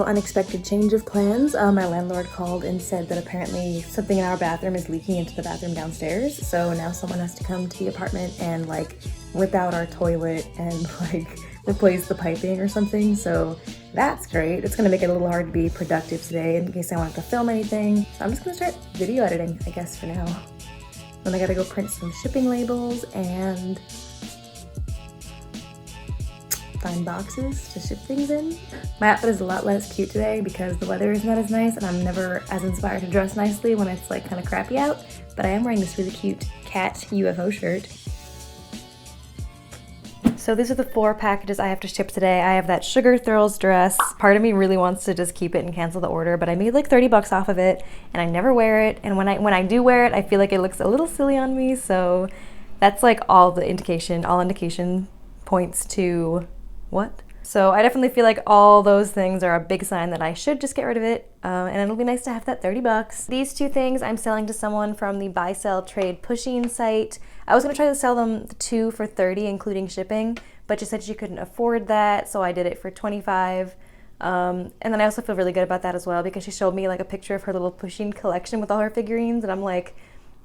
unexpected change of plans. My landlord called and said that apparently something in our bathroom is leaking into the bathroom downstairs. So now someone has to come to the apartment and like rip out our toilet and like replace the piping or something. So that's great. It's gonna make it a little hard to be productive today in case I want to film anything. So I'm just gonna start video editing, I guess, for now. Then I gotta go print some shipping labels and find boxes to ship things in. My outfit is a lot less cute today because the weather is not as nice and I'm never as inspired to dress nicely when it's like kind of crappy out, but I am wearing this really cute cat UFO shirt. So these are the 4 packages I have to ship today. I have that Sugar Thrills dress. Part of me really wants to just keep it and cancel the order, but I made like 30 bucks off of it and I never wear it. And when I do wear it, I feel like it looks a little silly on me. So that's like all indication points to what? So I definitely feel like all those things are a big sign that I should just get rid of it. And it'll be nice to have that 30 bucks. These 2 things I'm selling to someone from the buy, sell, trade pushing site. I was gonna try to sell them the 2 for 30, including shipping, but she said she couldn't afford that, so I did it for 25. And then I also feel really good about that as well because she showed me like a picture of her little pushing collection with all her figurines, and I'm like,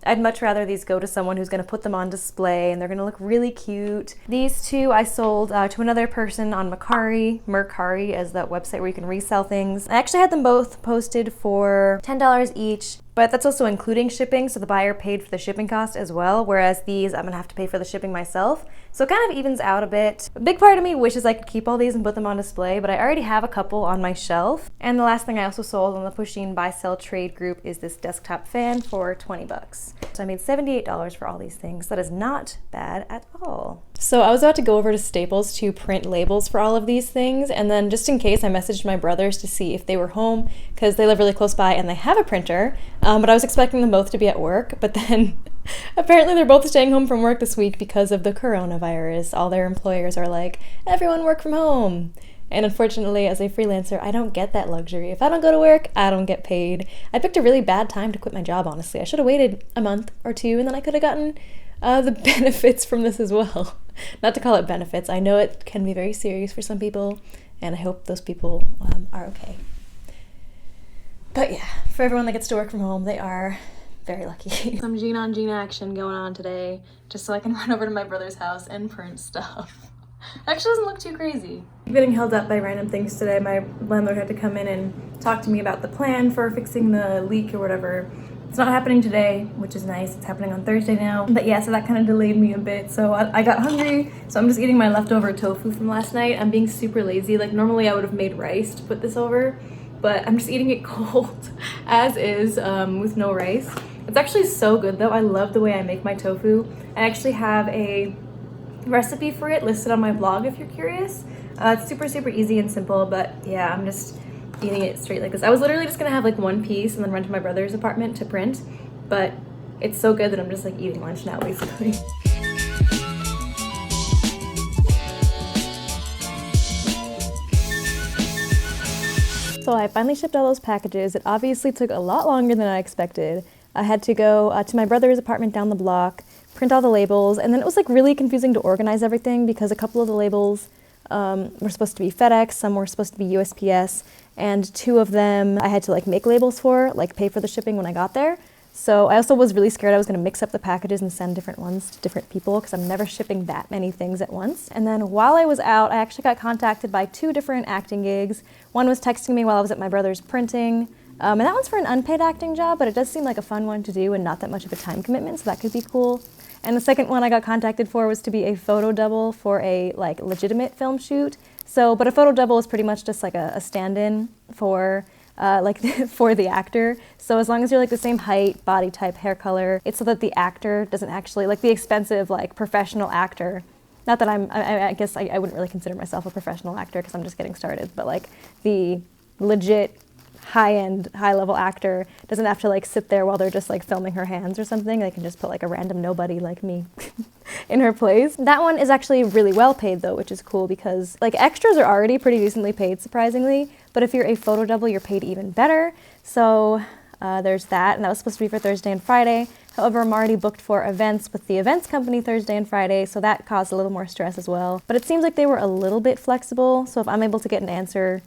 I'd much rather these go to someone who's gonna put them on display and they're gonna look really cute. These 2 I sold to another person on Mercari as that website where you can resell things. I actually had them both posted for $10 each, but that's also including shipping, so the buyer paid for the shipping cost as well, whereas these I'm gonna have to pay for the shipping myself. So it kind of evens out a bit. A big part of me wishes I could keep all these and put them on display, but I already have a couple on my shelf. And the last thing I also sold on the Pushing Buy Sell Trade group is this desktop fan for 20 bucks. So I made $78 for all these things. That is not bad at all. So I was about to go over to Staples to print labels for all of these things, and then just in case I messaged my brothers to see if they were home because they live really close by and they have a printer, but I was expecting them both to be at work, but then apparently they're both staying home from work this week because of the coronavirus. All their employers are like, everyone work from home. And unfortunately, as a freelancer, I don't get that luxury. If I don't go to work, I don't get paid. I picked a really bad time to quit my job, honestly. I should have waited a month or 2 and then I could have gotten the benefits from this as well. Not to call it benefits. I know it can be very serious for some people, and I hope those people are okay. But yeah, for everyone that gets to work from home, they are very lucky. Some Gina on Gina action going on today, just so I can run over to my brother's house and print stuff. Actually doesn't look too crazy. I'm getting held up by random things today. My landlord had to come in and talk to me about the plan for fixing the leak or whatever. It's not happening today, which is nice. It's happening on Thursday now. But yeah, so that kind of delayed me a bit. So I got hungry, so I'm just eating my leftover tofu from last night. I'm being super lazy. Like normally I would have made rice to put this over, but I'm just eating it cold as is with no rice. It's actually so good though. I love the way I make my tofu. I actually have a recipe for it listed on my blog if you're curious. It's super easy and simple, but yeah, I'm just eating it straight like this. I was literally just gonna have like 1 piece and then run to my brother's apartment to print, but it's so good that I'm just like eating lunch now basically. So I finally shipped all those packages. It obviously took a lot longer than I expected. I had to go to my brother's apartment down the block, print all the labels, and then it was like really confusing to organize everything because a couple of the labels were supposed to be FedEx, some were supposed to be USPS, and 2 of them I had to like make labels for, like pay for the shipping when I got there. So I also was really scared I was going to mix up the packages and send different ones to different people because I'm never shipping that many things at once. And then while I was out, I actually got contacted by 2 different acting gigs. One was texting me while I was at my brother's printing, and that one's for an unpaid acting job, but it does seem like a fun one to do and not that much of a time commitment, so that could be cool. And the second one I got contacted for was to be a photo double for a like legitimate film shoot. So, but a photo double is pretty much just like a stand-in for for the actor. So as long as you're like the same height, body type, hair color, it's so that the actor doesn't actually, like the expensive like professional actor, not that I guess I wouldn't really consider myself a professional actor because I'm just getting started, but like the legit high-end, high-level actor doesn't have to like sit there while they're just like filming her hands or something. They can just put like a random nobody like me in her place. That one is actually really well paid though, which is cool because like extras are already pretty decently paid, surprisingly, but if you're a photo double, you're paid even better. So there's that, and that was supposed to be for Thursday and Friday. However, I'm already booked for events with the events company Thursday and Friday, so that caused a little more stress as well. But it seems like they were a little bit flexible, so if I'm able to get an answer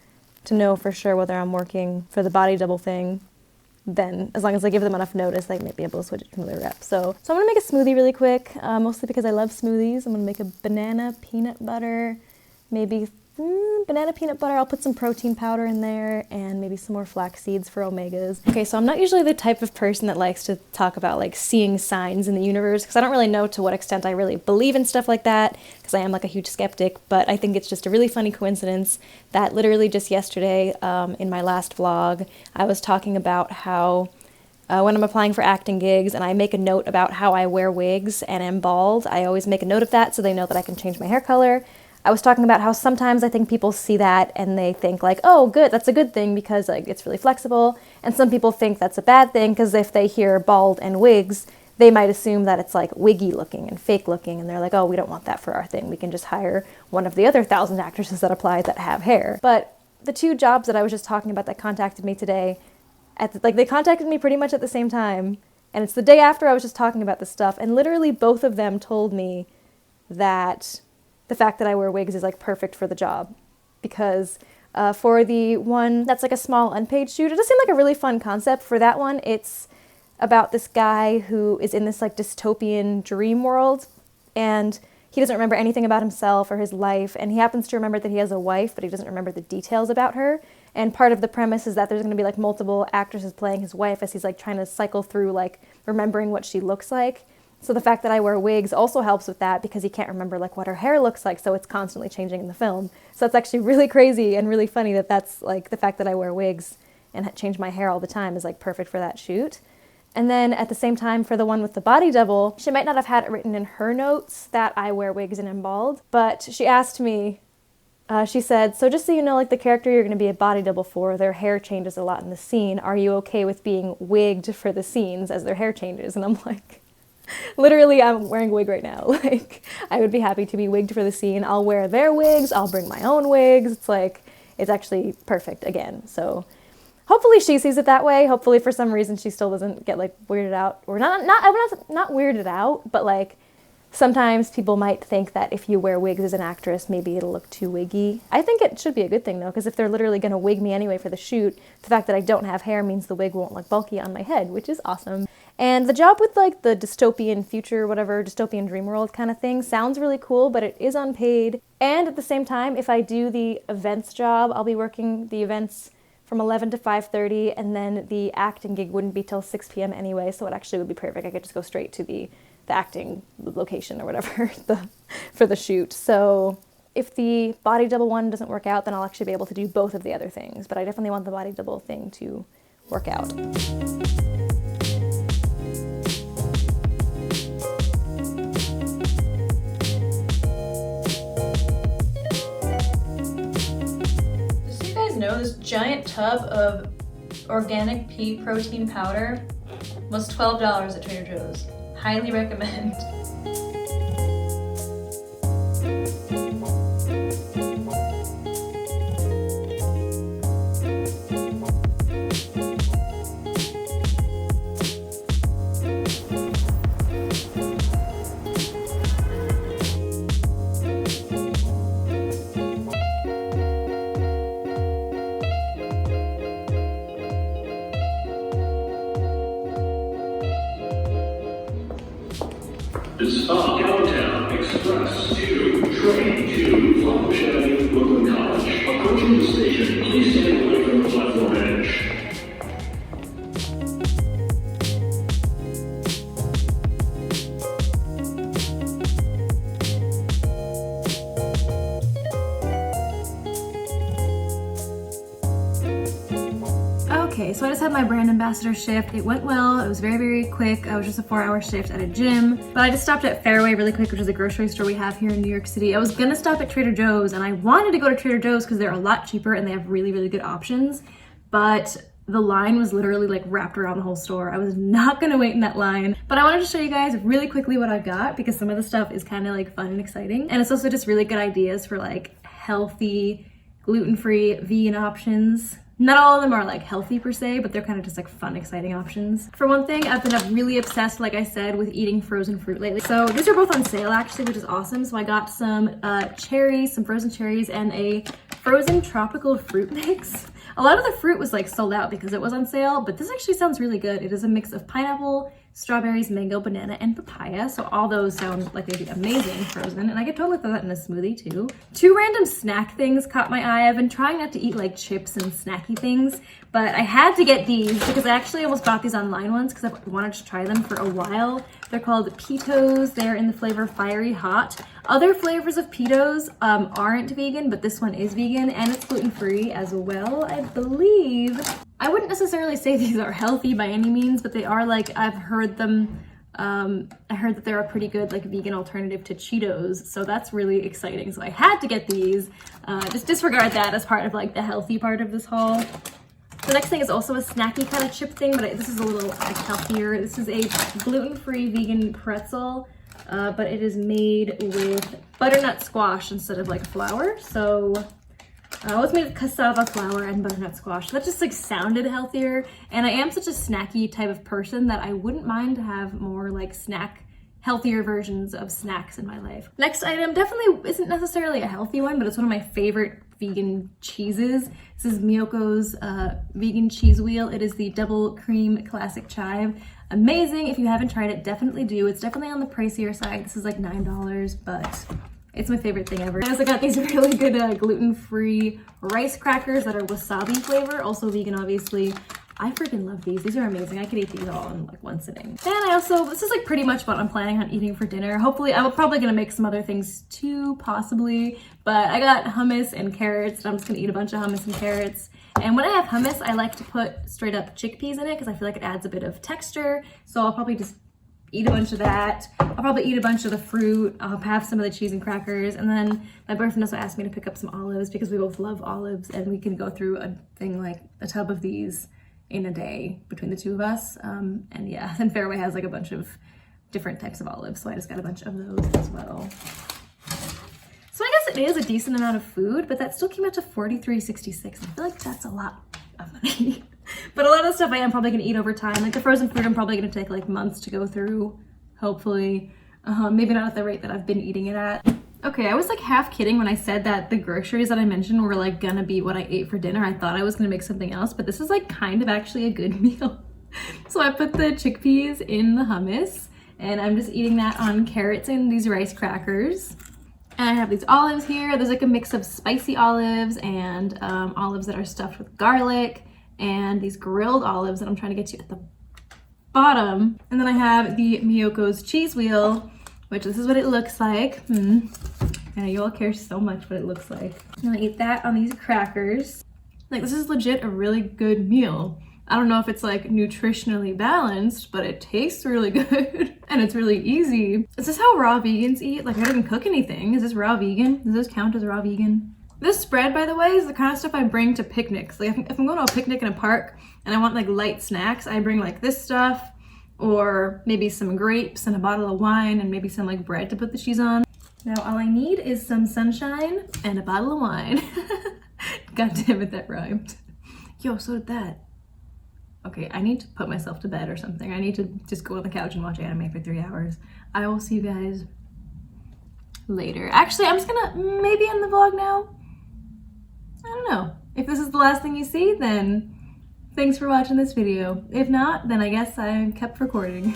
to know for sure whether I'm working for the body double thing, then as long as I give them enough notice, I might be able to switch it to another rep. So I'm gonna make a smoothie really quick, mostly because I love smoothies. I'm gonna make a banana peanut butter, maybe banana peanut butter. I'll put some protein powder in there and maybe some more flax seeds for omegas. Okay, so I'm not usually the type of person that likes to talk about like seeing signs in the universe, because I don't really know to what extent I really believe in stuff like that, because I am like a huge skeptic. But I think it's just a really funny coincidence that literally just yesterday, in my last vlog, I was talking about how when I'm applying for acting gigs and I make a note about how I wear wigs and am bald, I always make a note of that so they know that I can change my hair color. I was talking about how sometimes I think people see that and they think like, oh good, that's a good thing because like it's really flexible. And some people think that's a bad thing because if they hear bald and wigs, they might assume that it's like wiggy looking and fake looking, and they're like, oh, we don't want that for our thing. We can just hire one of the other 1,000 actresses that apply that have hair. But the two jobs that I was just talking about that contacted me today, they contacted me pretty much at the same time, and it's the day after I was just talking about this stuff, and literally both of them told me that the fact that I wear wigs is like perfect for the job, because for the one that's like a small unpaid shoot, it does seem like a really fun concept. For that one, it's about this guy who is in this like dystopian dream world, and he doesn't remember anything about himself or his life, and he happens to remember that he has a wife, but he doesn't remember the details about her. And part of the premise is that there's going to be like multiple actresses playing his wife as he's like trying to cycle through like remembering what she looks like. So the fact that I wear wigs also helps with that, because he can't remember like what her hair looks like, so it's constantly changing in the film. So it's actually really crazy and really funny that that's like the fact that I wear wigs and change my hair all the time is like perfect for that shoot. And then at the same time, for the one with the body double, she might not have had it written in her notes that I wear wigs and am bald, but she asked me, she said, so just so you know, like the character you're going to be a body double for, their hair changes a lot in the scene. Are you okay with being wigged for the scenes as their hair changes? And I'm like, literally, I'm wearing a wig right now. Like, I would be happy to be wigged for the scene. I'll wear their wigs. I'll bring my own wigs. It's like, it's actually perfect again. So hopefully she sees it that way. Hopefully for some reason she still doesn't get like weirded out, or not weirded out, but like sometimes people might think that if you wear wigs as an actress, maybe it'll look too wiggy. I think it should be a good thing though, because if they're literally going to wig me anyway for the shoot, the fact that I don't have hair means the wig won't look bulky on my head, which is awesome. And the job with like the dystopian future, whatever, dystopian dream world kind of thing sounds really cool, but it is unpaid. And at the same time, if I do the events job, I'll be working the events from 11 to 5:30, and then the acting gig wouldn't be till 6 p.m. anyway, so it actually would be perfect. I could just go straight to the acting location or whatever for the shoot. So if the body double one doesn't work out, then I'll actually be able to do both of the other things, but I definitely want the body double thing to work out. Know this giant tub of organic pea protein powder was $12 at Trader Joe's. Highly recommend. Stop downtown express to train to Lush, Brooklyn College. Approaching the station, please stand away from the platform edge. Okay, so I just had my brand ambassador shift. It went well. It was very, very quick. It was just a 4-hour shift at a gym. But I just stopped at Fairway really quick, which is a grocery store we have here in New York City. I was gonna stop at Trader Joe's, and I wanted to go to Trader Joe's because they're a lot cheaper and they have really, really good options. But the line was literally like wrapped around the whole store. I was not gonna wait in that line. But I wanted to show you guys really quickly what I got, because some of the stuff is kind of like fun and exciting. And it's also just really good ideas for like healthy, gluten-free, vegan options. Not all of them are like healthy per se, but they're kind of just like fun, exciting options. For one thing, I've been really obsessed, like I said, with eating frozen fruit lately. So these are both on sale actually, which is awesome. So I got some cherries, some frozen cherries, and a frozen tropical fruit mix. A lot of the fruit was like sold out because it was on sale, but this actually sounds really good. It is a mix of pineapple, strawberries, mango, banana, and papaya. So all those sound like they'd be amazing frozen, and I could totally throw that in a smoothie too. Two random snack things caught my eye. I've been trying not to eat like chips and snacky things, but I had to get these because I actually almost bought these online ones because I wanted to try them for a while. They're called Pitos. They're in the flavor Fiery Hot. Other flavors of Pitos aren't vegan, but this one is vegan and it's gluten-free as well, I believe. I wouldn't necessarily say these are healthy by any means, but they are like, I've heard them, I heard that they're a pretty good like vegan alternative to Cheetos, so that's really exciting. So I had to get these. Just disregard that as part of like the healthy part of this haul. The next thing is also a snacky kind of chip thing, but this is a little like healthier. This is a gluten-free vegan pretzel, but it is made with butternut squash instead of like flour. So it's made with cassava flour and butternut squash. That just like sounded healthier. And I am such a snacky type of person that I wouldn't mind to have more like healthier versions of snacks in my life. Next item definitely isn't necessarily a healthy one, but it's one of my favorite vegan cheeses. This is Miyoko's vegan cheese wheel. It is the double cream classic chive. Amazing. If you haven't tried it, definitely do. It's definitely on the pricier side. This is like $9, but it's my favorite thing ever. I also got these really good gluten-free rice crackers that are wasabi flavor, also vegan obviously. I freaking love these. These are amazing. I could eat these all in like one sitting. And this is like pretty much what I'm planning on eating for dinner. Hopefully, I'm probably gonna make some other things too, possibly. But I got hummus and carrots, and I'm just gonna eat a bunch of hummus and carrots. And when I have hummus, I like to put straight up chickpeas in it because I feel like it adds a bit of texture. So I'll probably just eat a bunch of that. I'll probably eat a bunch of the fruit. I'll have some of the cheese and crackers. And then my boyfriend also asked me to pick up some olives because we both love olives, and we can go through a thing like a tub of these in a day between the two of us. And yeah, and Fairway has like a bunch of different types of olives, so I just got a bunch of those as well. So I guess it is a decent amount of food, but that still came out to $43.66. I feel like that's a lot of money. But a lot of the stuff I am probably gonna eat over time. Like the frozen food, I'm probably gonna take like months to go through, hopefully. Maybe not at the rate that I've been eating it at. Okay, I was like half kidding when I said that the groceries that I mentioned were like gonna be what I ate for dinner. I thought I was gonna make something else, but this is like kind of actually a good meal. So I put the chickpeas in the hummus, and I'm just eating that on carrots and these rice crackers. And I have these olives here. There's like a mix of spicy olives and olives that are stuffed with garlic, and these grilled olives that I'm trying to get to at the bottom. And then I have the Miyoko's cheese wheel, which this is what it looks like. I know you all care so much what it looks like. I'm gonna eat that on these crackers. Like, this is legit a really good meal. I don't know if it's like nutritionally balanced, but it tastes really good and it's really easy. Is this how raw vegans eat? Like, I didn't cook anything. Is this raw vegan? Does this count as raw vegan? This spread, by the way, is the kind of stuff I bring to picnics. Like, if I'm going to a picnic in a park and I want like light snacks, I bring like this stuff, or maybe some grapes and a bottle of wine and maybe some like bread to put the cheese on. Now all I need is some sunshine and a bottle of wine. God damn it, that rhymed. Yo, so did that. Okay, I need to put myself to bed or something. I need to just go on the couch and watch anime for 3 hours. I will see you guys later. Actually, I'm just gonna maybe end the vlog now. I don't know. If this is the last thing you see, then thanks for watching this video. If not, then I guess I kept recording.